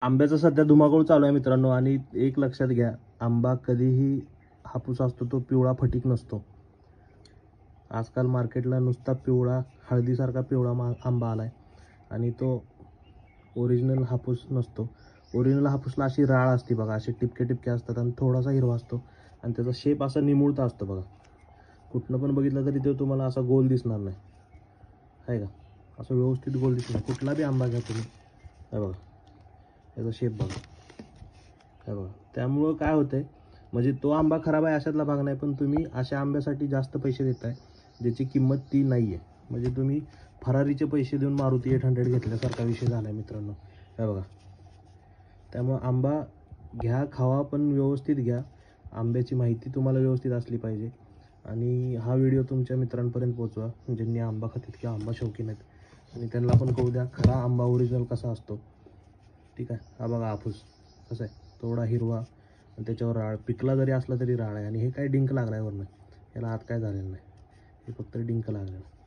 आंब्याचा सध्या धुमाकूळ चालू आहे मित्रांनो. आणि एक लक्षात घ्या, आंबा कधीही हापूस असतो तो पिवळा फटीक नसतो. आजकाल मार्केटला नुसता पिवळा हळदीसारखा पिवळा आंबा आलाय आणि तो ओरिजिनल हापूस नसतो. ओरिजिनल हापूसला अशी राळ असते बघा, असे टिपके टिपके असतात आणि थोडासा हिरवा असतो आणि त्याचा शेप असा निमुळता असतो बघा. कुठनं पण बघितलं तरी तो तुम्हाला असा गोल दिसणार नाही, आहे का? असं व्यवस्थित गोल दिसणार. कुठला बी आंबा घ्या तुम्ही, हे बघा त्याचा शेप बघा, हे बघा. त्यामुळं काय होतंय, म्हणजे तो आंबा खराब आहे अशातला भाग नाही, पण तुम्ही अशा आंब्यासाठी जास्त पैसे देताय ज्याची किंमत ती नाही आहे. म्हणजे तुम्ही फरारीचे पैसे देऊन मारुती 800 घेतल्यासारखा विषय झाला आहे मित्रांनो, हे बघा. त्यामुळं आंबा घ्या, खावा, पण व्यवस्थित घ्या. आंब्याची माहिती तुम्हाला व्यवस्थित असली पाहिजे. आणि हा व्हिडिओ तुमच्या मित्रांपर्यंत पोहोचवा ज्यांनी आंबा खातात किंवा आंबा शौकीन आहेत, आणि त्यांना पण कळू द्या खरा आंबा ओरिजिनल कसा असतो. ठीक आहे. हा बघा हापूस कसा आहे, थोडा हिरवा आणि त्याच्यावर राळ, पिकला जरी असला तरी राळ आहे. आणि हे काय डिंक लागलाय वरनं, याला आत काय झालेलं नाही, हे फक्त डिंक लागलेला.